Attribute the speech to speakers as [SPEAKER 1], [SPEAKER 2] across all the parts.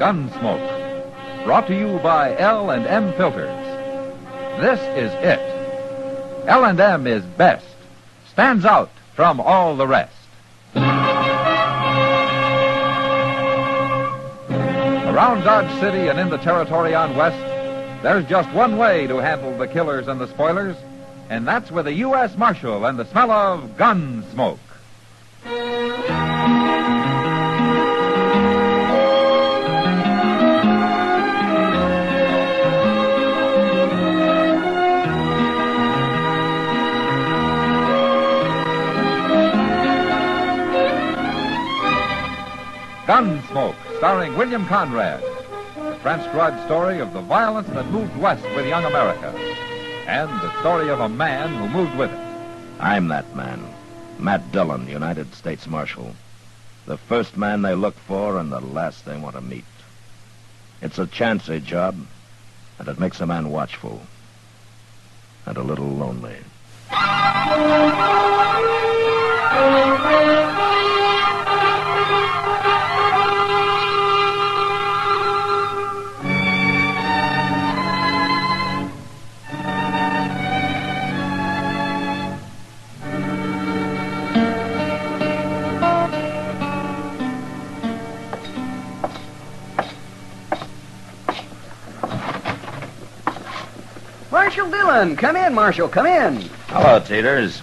[SPEAKER 1] Gunsmoke, brought to you by L&M Filters. This is it. L&M is best, stands out from all the rest. Around Dodge City and in the territory on West, there's just one way to handle the killers and the spoilers, and that's with a U.S. Marshal and the smell of Gunsmoke. Gunsmoke, starring William Conrad. The transcribed story of the violence that moved west with young America. And the story of a man who moved with it.
[SPEAKER 2] I'm that man. Matt Dillon, United States Marshal. The first man they look for and the last they want to meet. It's a chancy job, and it makes a man watchful. And a little lonely.
[SPEAKER 3] Marshal Dillon, come in, Marshal, come in.
[SPEAKER 2] Hello, Teeters.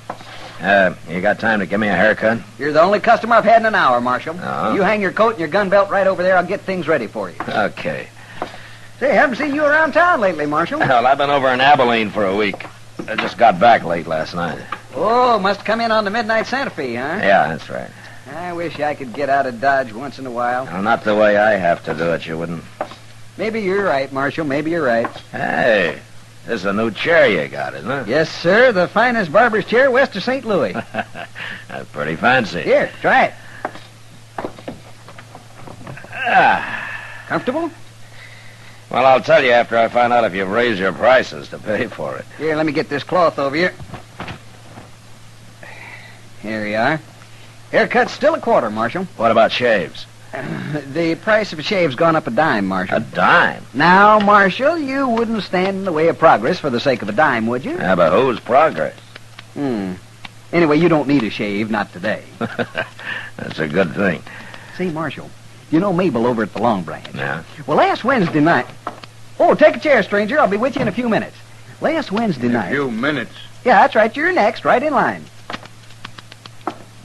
[SPEAKER 2] You got time to give me a haircut?
[SPEAKER 3] You're the only customer I've had in an hour, Marshal.
[SPEAKER 2] Oh.
[SPEAKER 3] You hang your coat and your gun belt right over there. I'll get things ready for you.
[SPEAKER 2] Okay.
[SPEAKER 3] Say, haven't seen you around town lately, Marshal.
[SPEAKER 2] Well, I've been over in Abilene for a week. I just got back late last night.
[SPEAKER 3] Oh, must have come in on the midnight Santa Fe, huh?
[SPEAKER 2] Yeah, that's right.
[SPEAKER 3] I wish I could get out of Dodge once in a while.
[SPEAKER 2] Well, not the way I have to do it, you wouldn't.
[SPEAKER 3] Maybe you're right, Marshal. Maybe you're right.
[SPEAKER 2] Hey, this is a new chair you got, isn't it?
[SPEAKER 3] Yes, sir. The finest barber's chair west of St. Louis.
[SPEAKER 2] That's pretty fancy.
[SPEAKER 3] Here, try it.
[SPEAKER 2] Ah.
[SPEAKER 3] Comfortable?
[SPEAKER 2] Well, I'll tell you after I find out if you've raised your prices to pay for it.
[SPEAKER 3] Here, let me get this cloth over here. Here you are. Haircut's still a quarter, Marshal.
[SPEAKER 2] What about shaves?
[SPEAKER 3] The price of a shave's gone up a dime, Marshal.
[SPEAKER 2] A dime?
[SPEAKER 3] Now, Marshal, you wouldn't stand in the way of progress for the sake of a dime, would you?
[SPEAKER 2] Yeah, but whose progress?
[SPEAKER 3] Anyway, you don't need a shave, not today.
[SPEAKER 2] That's a good thing.
[SPEAKER 3] See, Marshal, you know Mabel over at the Long Branch.
[SPEAKER 2] Yeah?
[SPEAKER 3] Well, last Wednesday night... Oh, take a chair, stranger. I'll be with you in a few minutes. Last Wednesday night...
[SPEAKER 4] A few minutes.
[SPEAKER 3] Yeah, that's right. You're next, right in line.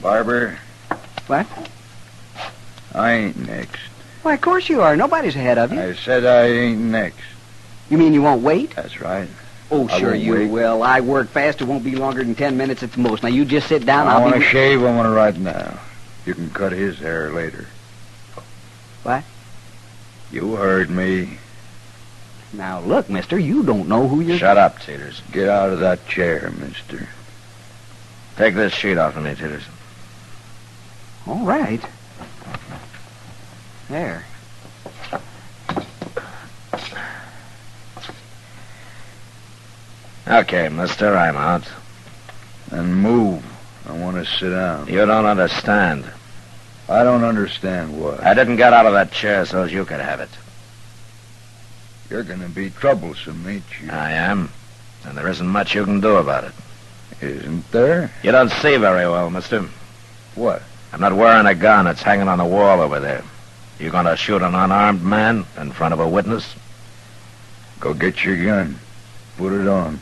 [SPEAKER 4] Barber,
[SPEAKER 3] What?
[SPEAKER 4] I ain't next.
[SPEAKER 3] Why, of course you are. Nobody's ahead of you.
[SPEAKER 4] I said I ain't next.
[SPEAKER 3] You mean you won't wait?
[SPEAKER 4] That's right.
[SPEAKER 3] Oh,
[SPEAKER 4] I
[SPEAKER 3] sure
[SPEAKER 4] won't
[SPEAKER 3] you
[SPEAKER 4] wait.
[SPEAKER 3] will. I work fast. It won't be longer than 10 minutes at the most. Now, you just sit down.
[SPEAKER 4] I want
[SPEAKER 3] be...
[SPEAKER 4] to shave. I want to right now. You can cut his hair later.
[SPEAKER 3] What?
[SPEAKER 4] You heard me.
[SPEAKER 3] Now, look, mister, you don't know who you're...
[SPEAKER 2] Shut up, Teeters.
[SPEAKER 4] Get out of that chair, mister.
[SPEAKER 2] Take this sheet off of me, Teeters.
[SPEAKER 3] All right. There.
[SPEAKER 2] Okay, mister, I'm out.
[SPEAKER 4] And move. I want to sit down.
[SPEAKER 2] You don't understand.
[SPEAKER 4] I don't understand what.
[SPEAKER 2] I didn't get out of that chair so as you could have it.
[SPEAKER 4] You're going to be troublesome, ain't you?
[SPEAKER 2] I am. And there isn't much you can do about it.
[SPEAKER 4] Isn't there?
[SPEAKER 2] You don't see very well, mister.
[SPEAKER 4] What?
[SPEAKER 2] I'm not wearing a gun. It's hanging on the wall over there. You gonna shoot an unarmed man in front of a witness?
[SPEAKER 4] Go get your gun. Put it on.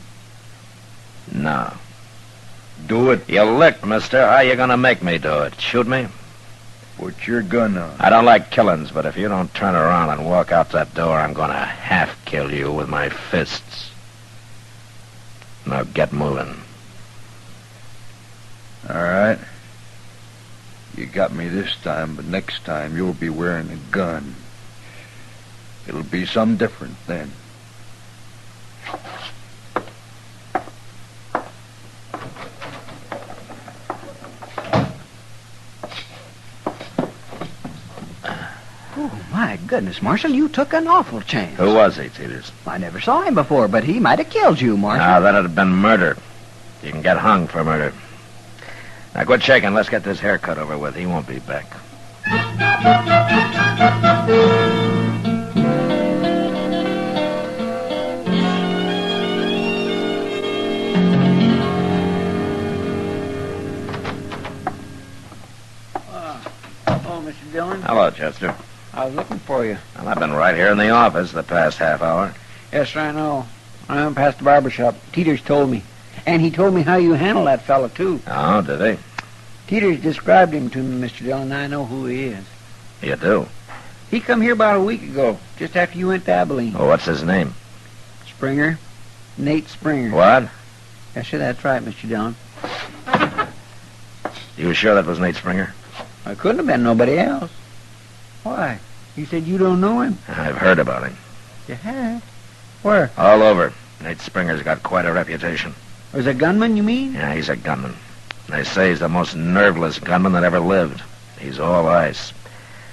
[SPEAKER 2] No.
[SPEAKER 4] Do it.
[SPEAKER 2] You licked, mister. How you gonna make me do it? Shoot me?
[SPEAKER 4] Put your gun on.
[SPEAKER 2] I don't like killings, but if you don't turn around and walk out that door, I'm gonna half-kill you with my fists. Now get moving.
[SPEAKER 4] All right. You got me this time, but next time you'll be wearing a gun. It'll be some different then.
[SPEAKER 3] Oh, my goodness, Marshal, you took an awful chance.
[SPEAKER 2] Who was he, Teeters?
[SPEAKER 3] I never saw him before, but he might have killed you, Marshal.
[SPEAKER 2] Now, that'd have been murder. You can get hung for murder. Now, quit shaking. Let's get this haircut over with. He won't be back. Chester?
[SPEAKER 3] I was looking for you.
[SPEAKER 2] Well, I've been right here in the office the past half hour.
[SPEAKER 3] Yes, sir, I know. I went past the barber shop. Teeters told me. And he told me how you handle that fella, too.
[SPEAKER 2] Oh, did he?
[SPEAKER 3] Teeters described him to me, Mr. Dillon. I know who he is.
[SPEAKER 2] You do?
[SPEAKER 3] He come here about a week ago, just after you went to Abilene.
[SPEAKER 2] Well, what's his name?
[SPEAKER 3] Springer. Nate Springer.
[SPEAKER 2] What?
[SPEAKER 3] Yes, sir, that's right, Mr. Dillon.
[SPEAKER 2] You sure that was Nate Springer?
[SPEAKER 3] I couldn't have been nobody else. Why? You said you don't know him?
[SPEAKER 2] I've heard about him.
[SPEAKER 3] You have? Where?
[SPEAKER 2] All over. Nate Springer's got quite a reputation.
[SPEAKER 3] Was a gunman, you mean?
[SPEAKER 2] Yeah, he's a gunman. They say he's the most nerveless gunman that ever lived. He's all ice.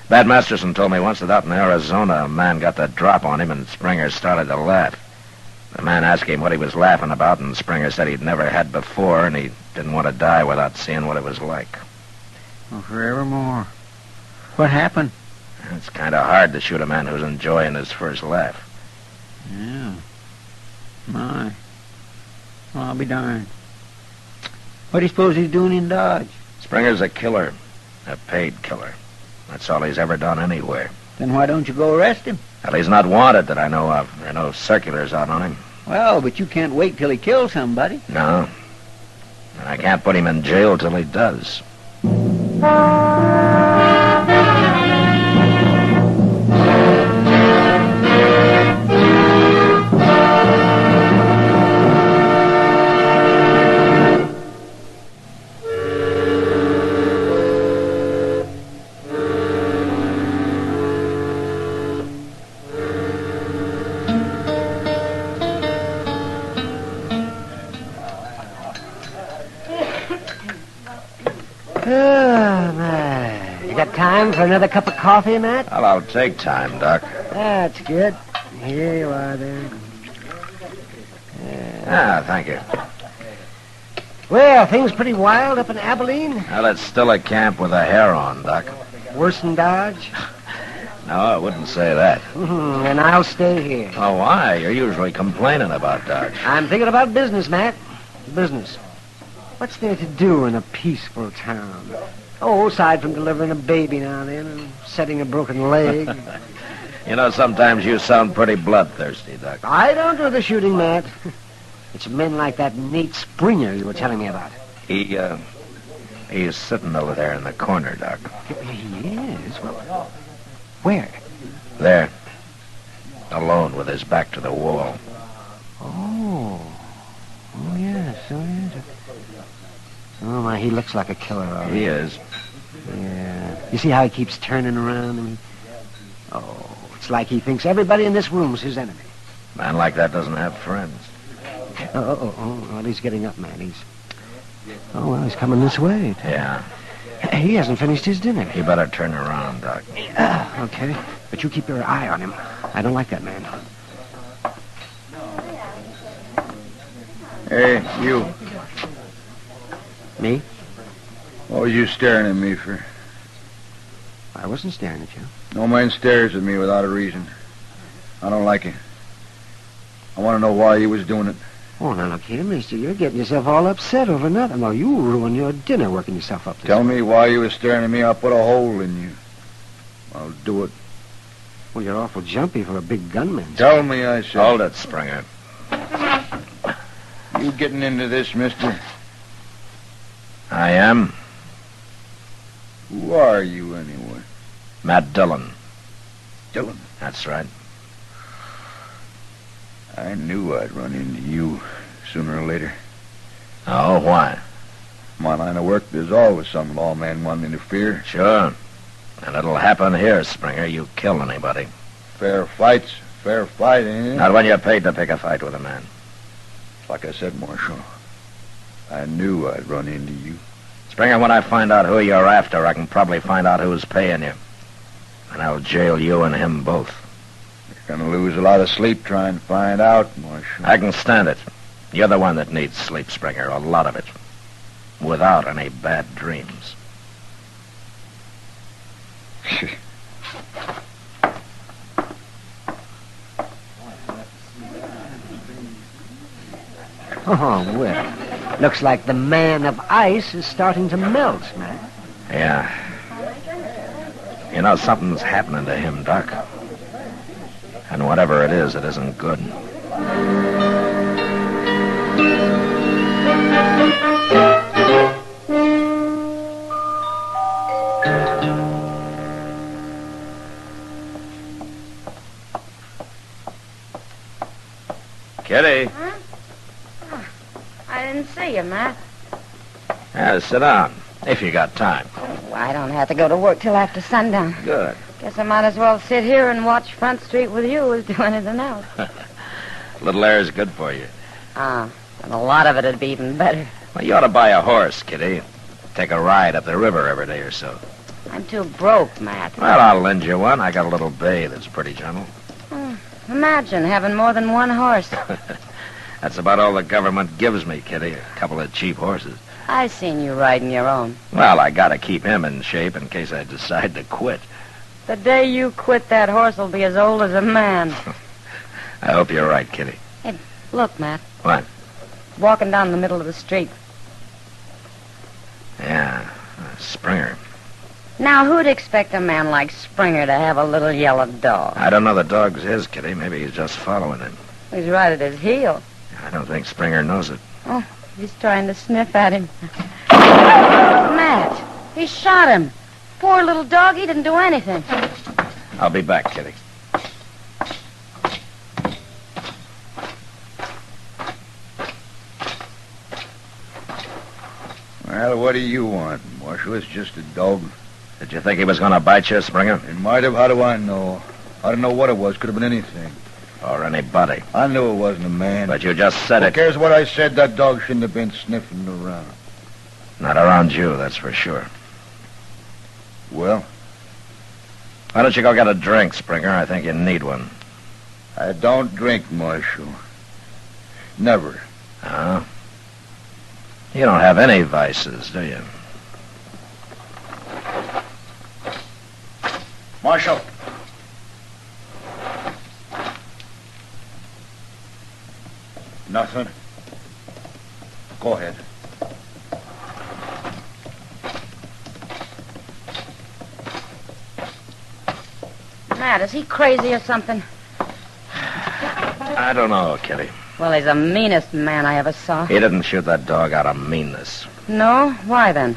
[SPEAKER 2] Bat Masterson told me once that out in Arizona, a man got the drop on him and Springer started to laugh. The man asked him what he was laughing about, and Springer said he'd never had before, and he didn't want to die without seeing what it was like.
[SPEAKER 3] Oh, forevermore. What happened?
[SPEAKER 2] It's kind of hard to shoot a man who's enjoying his first laugh.
[SPEAKER 3] Yeah. My. Well, I'll be darned. What do you suppose he's doing in Dodge?
[SPEAKER 2] Springer's a killer. A paid killer. That's all he's ever done anywhere.
[SPEAKER 3] Then why don't you go arrest him?
[SPEAKER 2] Well, he's not wanted that I know of. There are no circulars out on him.
[SPEAKER 3] Well, but you can't wait till he kills somebody.
[SPEAKER 2] No. And I can't put him in jail till he does.
[SPEAKER 5] You got time for another cup of coffee, Matt?
[SPEAKER 2] Well, I'll take time, Doc.
[SPEAKER 5] That's good. Here you are, there.
[SPEAKER 2] Thank you.
[SPEAKER 5] Well, things pretty wild up in Abilene?
[SPEAKER 2] Well, it's still a camp with a hair on, Doc.
[SPEAKER 5] Worse than Dodge?
[SPEAKER 2] No, I wouldn't say that.
[SPEAKER 5] And I'll stay here.
[SPEAKER 2] Oh, why? You're usually complaining about Dodge.
[SPEAKER 5] I'm thinking about business, Matt. Business. What's there to do in a peaceful town? Oh, aside from delivering a baby now and then and setting a broken leg.
[SPEAKER 2] You know, sometimes you sound pretty bloodthirsty, Doc.
[SPEAKER 5] I don't do the shooting, Matt. It's men like that Nate Springer you were telling me about.
[SPEAKER 2] He's sitting over there in the corner, Doc.
[SPEAKER 5] He is? Well, where?
[SPEAKER 2] There. Alone with his back to the wall.
[SPEAKER 5] Oh, yes. Oh, my, he looks like a killer, all right.
[SPEAKER 2] He is.
[SPEAKER 5] Yeah. You see how he keeps turning around? I mean, it's like he thinks everybody in this room's his enemy.
[SPEAKER 2] Man like that doesn't have friends.
[SPEAKER 5] Well, he's getting up, man. He's coming this way.
[SPEAKER 2] Yeah.
[SPEAKER 5] He hasn't finished his dinner.
[SPEAKER 2] You better turn around, Doc.
[SPEAKER 5] Okay. But you keep your eye on him. I don't like that man.
[SPEAKER 4] Hey, you.
[SPEAKER 5] Me?
[SPEAKER 4] What was you staring at me for?
[SPEAKER 5] I wasn't staring at you.
[SPEAKER 4] No man stares at me without a reason. I don't like it. I want to know why you was doing it.
[SPEAKER 5] Oh, now look here, mister. You're getting yourself all upset over nothing. Well, you ruin your dinner working yourself up this
[SPEAKER 4] Tell
[SPEAKER 5] way.
[SPEAKER 4] me why you was staring at me. I'll put a hole in you. I'll do it.
[SPEAKER 5] Well, you're awful jumpy for a big gunman.
[SPEAKER 4] Tell me, I said.
[SPEAKER 2] Hold it, Springer.
[SPEAKER 4] You getting into this, mister?
[SPEAKER 2] I am.
[SPEAKER 4] Who are you, anyway?
[SPEAKER 2] Matt Dillon.
[SPEAKER 4] Dillon.
[SPEAKER 2] That's right.
[SPEAKER 4] I knew I'd run into you sooner or later.
[SPEAKER 2] Oh, why?
[SPEAKER 4] My line of work, there's always some lawman wanting to interfere.
[SPEAKER 2] Sure. And it'll happen here, Springer. You kill anybody.
[SPEAKER 4] Fair fight's fair fight, ain't it?
[SPEAKER 2] Not when you're paid to pick a fight with a man.
[SPEAKER 4] Like I said, Marshal, I knew I'd run into you.
[SPEAKER 2] Springer, when I find out who you're after, I can probably find out who's paying you. And I'll jail you and him both.
[SPEAKER 4] You're gonna lose a lot of sleep trying to find out, Marshal.
[SPEAKER 2] I can stand it. You're the one that needs sleep, Springer, a lot of it. Without any bad dreams.
[SPEAKER 5] Oh, well. Looks like the man of ice is starting to melt, man.
[SPEAKER 2] Yeah. You know, something's happening to him, Doc. And whatever it isn't good. Kitty.
[SPEAKER 6] Huh? Oh, I didn't see you, Matt.
[SPEAKER 2] Yeah, sit down, if you got time.
[SPEAKER 6] Well, I don't have to go to work till after sundown.
[SPEAKER 2] Good.
[SPEAKER 6] Guess I might as well sit here and watch Front Street with you as do anything else.
[SPEAKER 2] Little air is good for you.
[SPEAKER 6] Ah, and a lot of it'd be even better.
[SPEAKER 2] Well, you ought to buy a horse, Kitty. Take a ride up the river every day or so.
[SPEAKER 6] I'm too broke, Matt.
[SPEAKER 2] Well, I'll lend you one. I got a little bay that's pretty gentle.
[SPEAKER 6] Imagine having more than one horse.
[SPEAKER 2] That's about all the government gives me, Kitty. A couple of cheap horses.
[SPEAKER 6] I seen you riding your own.
[SPEAKER 2] Well, I gotta keep him in shape in case I decide to quit.
[SPEAKER 6] The day you quit, that horse will be as old as a man.
[SPEAKER 2] I hope you're right, Kitty.
[SPEAKER 6] Hey, look, Matt.
[SPEAKER 2] What?
[SPEAKER 6] Walking down the middle of the street.
[SPEAKER 2] Yeah, Springer.
[SPEAKER 6] Now, who'd expect a man like Springer to have a little yellow dog?
[SPEAKER 2] I don't know the dog's his, Kitty. Maybe he's just following him.
[SPEAKER 6] He's right at his heel.
[SPEAKER 2] I don't think Springer knows it.
[SPEAKER 6] Oh, he's trying to sniff at him. Matt, he shot him. Poor little dog, he didn't do anything.
[SPEAKER 2] I'll be back, Kitty.
[SPEAKER 4] Well, what do you want, Marshal? It's just a dog.
[SPEAKER 2] Did you think he was going to bite you, Springer?
[SPEAKER 4] It might have. How do I know? I don't know what it was. Could have been anything.
[SPEAKER 2] Or anybody.
[SPEAKER 4] I knew it wasn't a man.
[SPEAKER 2] But you just said
[SPEAKER 4] Who
[SPEAKER 2] it.
[SPEAKER 4] cares what I said? That dog shouldn't have been sniffing around.
[SPEAKER 2] Not around you, that's for sure.
[SPEAKER 4] Well,
[SPEAKER 2] Why don't you go get a drink, Springer? I think you need one.
[SPEAKER 4] I don't drink, Marshal. Never.
[SPEAKER 2] Huh? You don't have any vices, do you?
[SPEAKER 4] Marshal. Nothing. Go ahead.
[SPEAKER 6] Matt, is he crazy or something?
[SPEAKER 2] I don't know, Kitty.
[SPEAKER 6] Well, he's the meanest man I ever saw.
[SPEAKER 2] He didn't shoot that dog out of meanness.
[SPEAKER 6] No? Why then?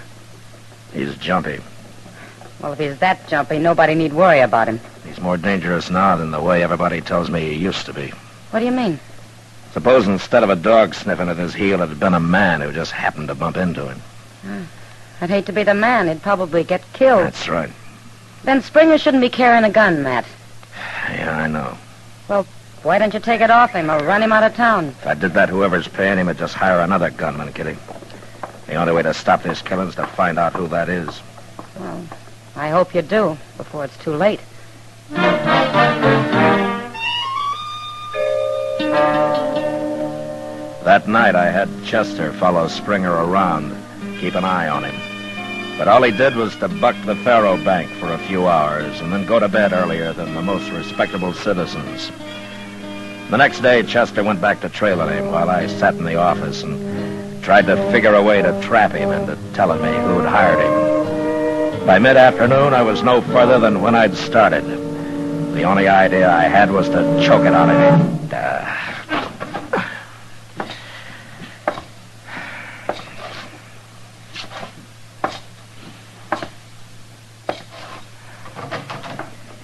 [SPEAKER 2] He's jumpy.
[SPEAKER 6] Well, if he's that jumpy, nobody need worry about him.
[SPEAKER 2] He's more dangerous now than the way everybody tells me he used to be.
[SPEAKER 6] What do you mean?
[SPEAKER 2] Suppose instead of a dog sniffing at his heel, it had been a man who just happened to bump into him.
[SPEAKER 6] I'd hate to be the man. He'd probably get killed.
[SPEAKER 2] That's right.
[SPEAKER 6] Then Springer shouldn't be carrying a gun, Matt.
[SPEAKER 2] Yeah, I know.
[SPEAKER 6] Well, why don't you take it off him or run him out of town?
[SPEAKER 2] If I did that, whoever's paying him would just hire another gunman, Kitty. The only way to stop this killing's to find out who that is.
[SPEAKER 6] Well, I hope you do, before it's too late.
[SPEAKER 2] That night, I had Chester follow Springer around, keep an eye on him. But all he did was to buck the faro bank for a few hours and then go to bed earlier than the most respectable citizens. The next day, Chester went back to trailing him while I sat in the office and tried to figure a way to trap him into telling me who'd hired him. By mid-afternoon, I was no further than when I'd started. The only idea I had was to choke it out of him.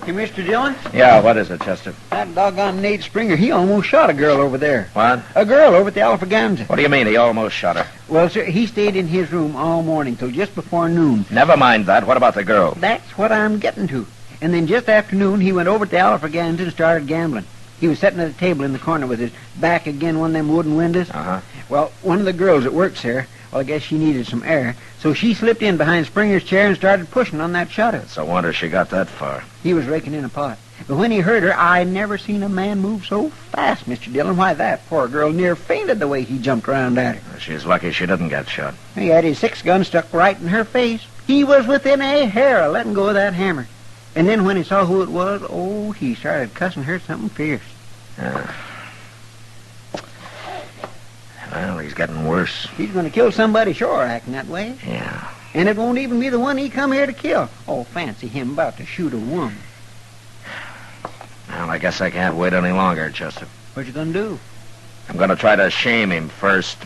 [SPEAKER 3] Hey, Mr. Dillon?
[SPEAKER 2] Yeah, what is it, Chester?
[SPEAKER 3] That doggone Nate Springer, he almost shot a girl over there.
[SPEAKER 2] What?
[SPEAKER 3] A girl over at the Alfraganza.
[SPEAKER 2] What do you mean he almost shot her?
[SPEAKER 3] Well, sir, he stayed in his room all morning till just before noon.
[SPEAKER 2] Never mind that. What about the girl?
[SPEAKER 3] That's what I'm getting to. And then just after noon, he went over to the Alfraganza and started gambling. He was sitting at a table in the corner with his back against one of them wooden windows.
[SPEAKER 2] Uh-huh.
[SPEAKER 3] Well, one of the girls that works there, well, I guess she needed some air, so she slipped in behind Springer's chair and started pushing on that shutter.
[SPEAKER 2] It's a wonder she got that far.
[SPEAKER 3] He was raking in a pot. But when he heard her, I never seen a man move so fast, Mr. Dillon. Why, that poor girl near fainted the way he jumped around at her.
[SPEAKER 2] She's lucky she didn't get shot.
[SPEAKER 3] He had his 6-gun stuck right in her face. He was within a hair of letting go of that hammer. And then when he saw who it was, oh, he started cussing her something fierce.
[SPEAKER 2] Well, he's getting worse.
[SPEAKER 3] He's going to kill somebody, sure, acting that way.
[SPEAKER 2] Yeah.
[SPEAKER 3] And it won't even be the one he come here to kill. Oh, fancy him about to shoot a woman.
[SPEAKER 2] Well, I guess I can't wait any longer, Chester.
[SPEAKER 3] What you gonna do?
[SPEAKER 2] I'm gonna try to shame him first.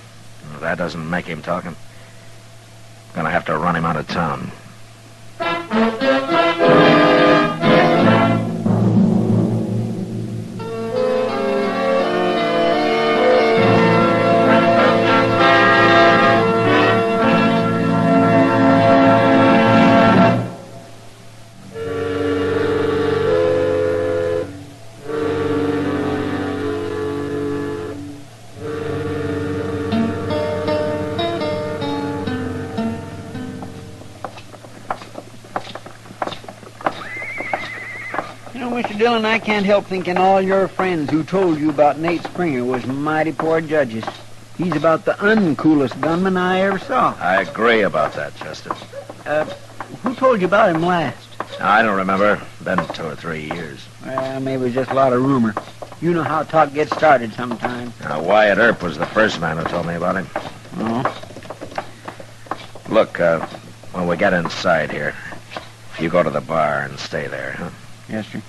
[SPEAKER 2] If that doesn't make him talking, I'm gonna have to run him out of town.
[SPEAKER 3] You know, Mr. Dillon, I can't help thinking all your friends who told you about Nate Springer was mighty poor judges. He's about the uncoolest gunman I ever saw.
[SPEAKER 2] I agree about that, Chester.
[SPEAKER 3] Who told you about him last?
[SPEAKER 2] I don't remember. Been 2 or 3 years.
[SPEAKER 3] Well, maybe it was just a lot of rumor. You know how talk gets started sometimes.
[SPEAKER 2] Wyatt Earp was the first man who told me about him.
[SPEAKER 3] No?
[SPEAKER 2] Look, when we get inside here, you go to the bar and stay there, huh?
[SPEAKER 3] Yes, sir.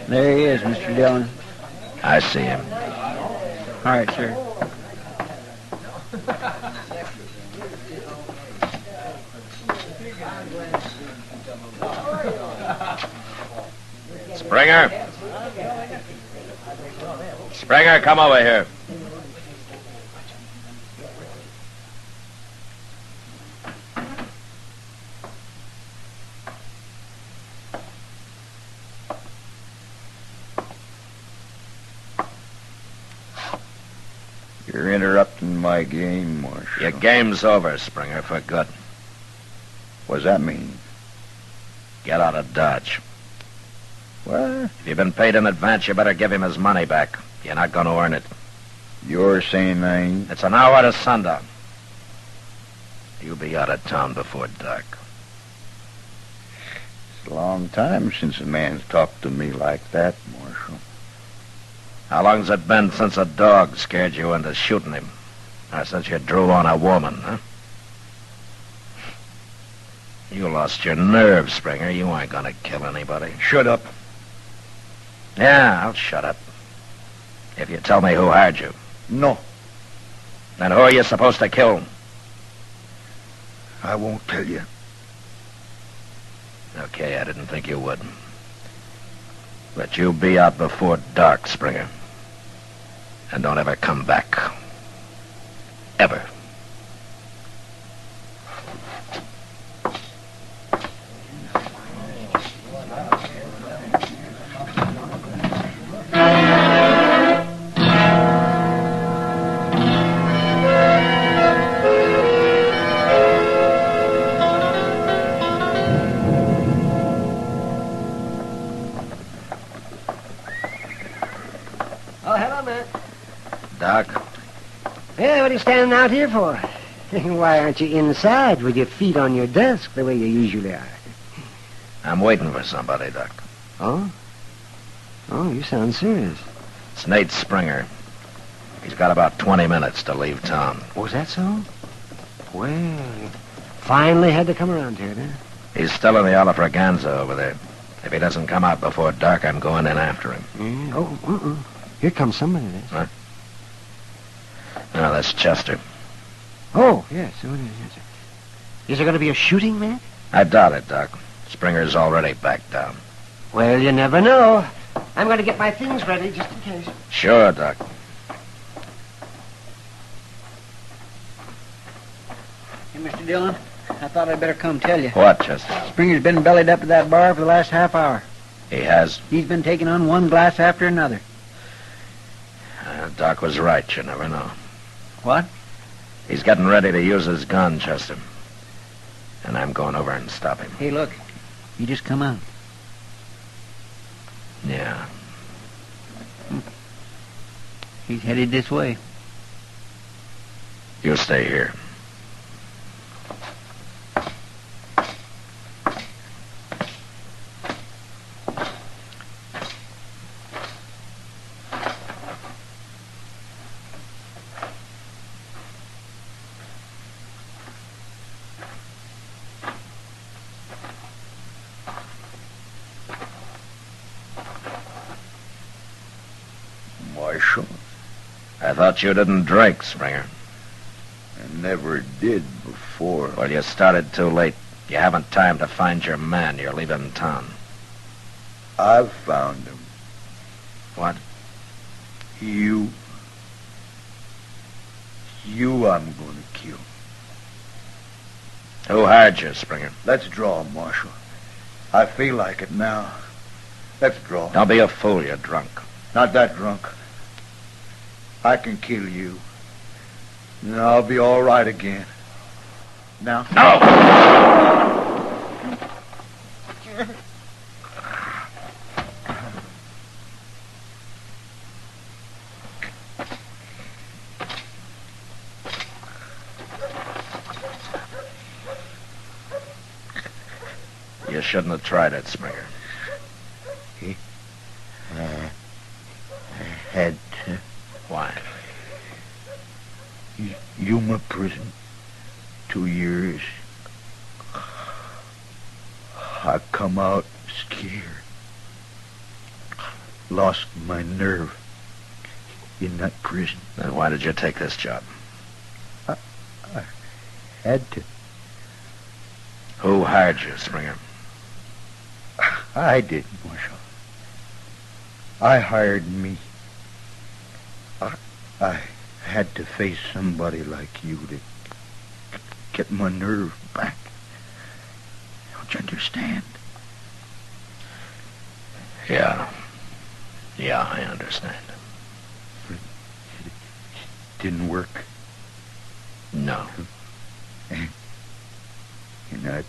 [SPEAKER 3] There he is, Mr. Dillon.
[SPEAKER 2] I see him.
[SPEAKER 3] All right, sir.
[SPEAKER 2] Springer! Springer, come over here.
[SPEAKER 4] You're interrupting my game, Marshal.
[SPEAKER 2] Your game's over, Springer, for good.
[SPEAKER 4] What does that mean?
[SPEAKER 2] Get out of Dodge.
[SPEAKER 4] What?
[SPEAKER 2] If you've been paid in advance, you better give him his money back. You're not going to earn it.
[SPEAKER 4] You're saying I ain't?
[SPEAKER 2] It's an hour to sundown. You'll be out of town before dark.
[SPEAKER 4] It's a long time since a man's talked to me like that, Marshal.
[SPEAKER 2] How long's it been since a dog scared you into shooting him? Or since you drew on a woman, huh? You lost your nerve, Springer. You ain't gonna kill anybody.
[SPEAKER 4] Shut up.
[SPEAKER 2] Yeah, I'll shut up. If you tell me who hired you.
[SPEAKER 4] No,
[SPEAKER 2] Then who are you supposed to kill?
[SPEAKER 4] I won't tell you.
[SPEAKER 2] Okay, I didn't think you would. But you'll be out before dark, Springer. And don't ever come back. Ever.
[SPEAKER 5] Oh, hello, Matt.
[SPEAKER 2] Doc?
[SPEAKER 5] Yeah, what are you standing out here for? Why aren't you inside with your feet on your desk the way you usually are?
[SPEAKER 2] I'm waiting for somebody, Doc.
[SPEAKER 5] Oh? Oh, you sound serious.
[SPEAKER 2] It's Nate Springer. He's got about 20 minutes to leave town.
[SPEAKER 5] Oh, is that so? Well, you finally had to come around here, huh?
[SPEAKER 2] He's still in the Alafraganza over there. If he doesn't come out before dark, I'm going in after him.
[SPEAKER 5] Yeah. Oh, here comes somebody.
[SPEAKER 2] Huh? No, that's Chester.
[SPEAKER 5] Oh, yes. Is there going to be a shooting, Matt?
[SPEAKER 2] I doubt it, Doc. Springer's already backed down.
[SPEAKER 5] Well, you never know. I'm going to get my things ready just in case.
[SPEAKER 2] Sure, Doc.
[SPEAKER 3] Hey, Mr. Dillon, I thought I'd better come tell you.
[SPEAKER 2] What, Chester?
[SPEAKER 3] Springer's been bellied up to that bar for the last half hour.
[SPEAKER 2] He has.
[SPEAKER 3] He's been taking on one glass after another.
[SPEAKER 2] Doc was right. You never know.
[SPEAKER 3] What?
[SPEAKER 2] He's getting ready to use his gun, Chester. And I'm going over and stop him.
[SPEAKER 3] Hey, look. You just come out.
[SPEAKER 2] Yeah.
[SPEAKER 3] He's headed this way.
[SPEAKER 2] You stay here. I thought you didn't drink, Springer.
[SPEAKER 4] I never did before.
[SPEAKER 2] Well, you started too late. You haven't time to find your man. You're leaving town.
[SPEAKER 4] I've found him.
[SPEAKER 2] What?
[SPEAKER 4] You I'm going to kill.
[SPEAKER 2] Who hired you, Springer?
[SPEAKER 4] Let's draw, Marshal. I feel like it now. Let's draw.
[SPEAKER 2] Don't be a fool, you're drunk.
[SPEAKER 4] Not that drunk. I can kill you. And I'll be all right again. Now.
[SPEAKER 2] No! You shouldn't have tried it, Springer.
[SPEAKER 4] I had to.
[SPEAKER 2] Why?
[SPEAKER 4] Yuma prison. 2 years. I come out scared. Lost my nerve in that prison.
[SPEAKER 2] Then why did you take this job?
[SPEAKER 4] I had to.
[SPEAKER 2] Who hired you, Springer?
[SPEAKER 4] I did, Marshal. I hired me. I had to face somebody like you to get my nerve back. Don't you understand?
[SPEAKER 2] Yeah. Yeah, I understand.
[SPEAKER 4] It didn't work.
[SPEAKER 2] No.
[SPEAKER 4] And I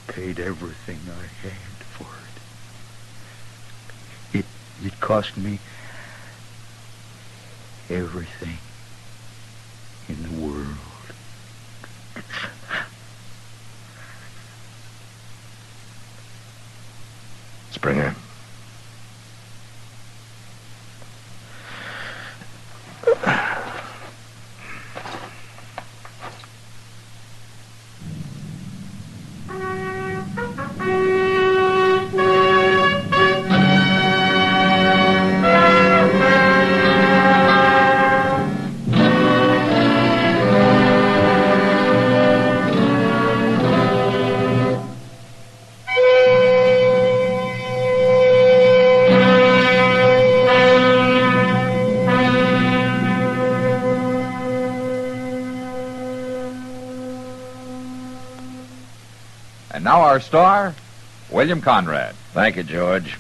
[SPEAKER 4] paid everything I had for it. It cost me everything in the world.
[SPEAKER 2] Springer.
[SPEAKER 1] And now our star, William Conrad.
[SPEAKER 2] Thank you, George.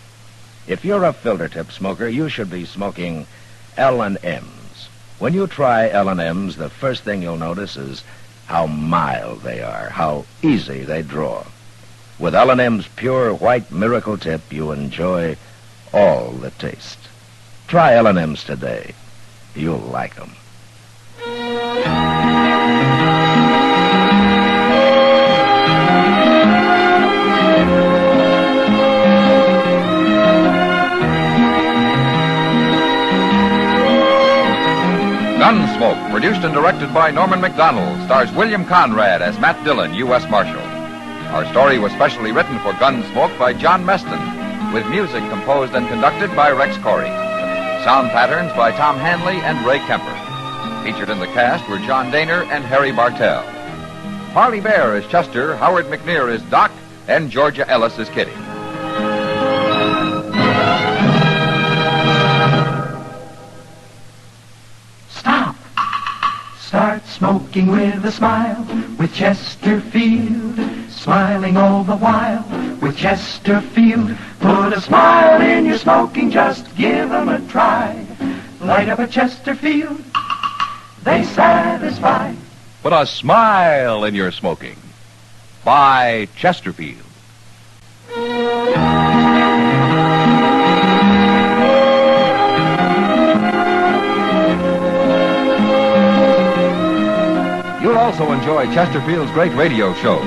[SPEAKER 2] If you're a filter tip smoker, you should be smoking L&M's. When you try L&M's, the first thing you'll notice is how mild they are, how easy they draw. With L&M's pure white miracle tip, you enjoy all the taste. Try L&M's today. You'll like them.
[SPEAKER 1] Gunsmoke, produced and directed by Norman McDonald, stars William Conrad as Matt Dillon, U.S. Marshal. Our story was specially written for Gunsmoke by John Meston, with music composed and conducted by Rex Corey. Sound patterns by Tom Hanley and Ray Kemper. Featured in the cast were John Daner and Harry Bartell. Parley Bear is Chester, Howard McNear is Doc, and Georgia Ellis is Kitty.
[SPEAKER 7] Start smoking with a smile, with Chesterfield, smiling all the while, with Chesterfield. Put a smile in your smoking, just give 'em a try. Light up a Chesterfield, they satisfy.
[SPEAKER 8] Put a smile in your smoking. By Chesterfield.
[SPEAKER 1] You'll also enjoy Chesterfield's great radio shows.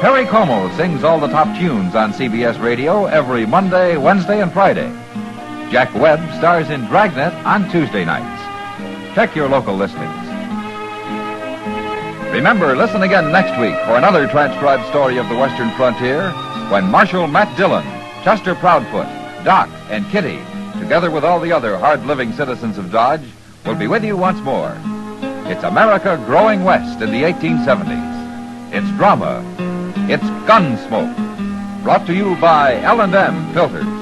[SPEAKER 1] Perry Como sings all the top tunes on CBS Radio every Monday, Wednesday, and Friday. Jack Webb stars in Dragnet on Tuesday nights. Check your local listings. Remember, listen again next week for another transcribed story of the Western frontier when Marshal Matt Dillon, Chester Proudfoot, Doc, and Kitty, together with all the other hard-living citizens of Dodge, will be with you once more. It's America growing west in the 1870s. It's drama. It's Gunsmoke. Brought to you by L&M Filters.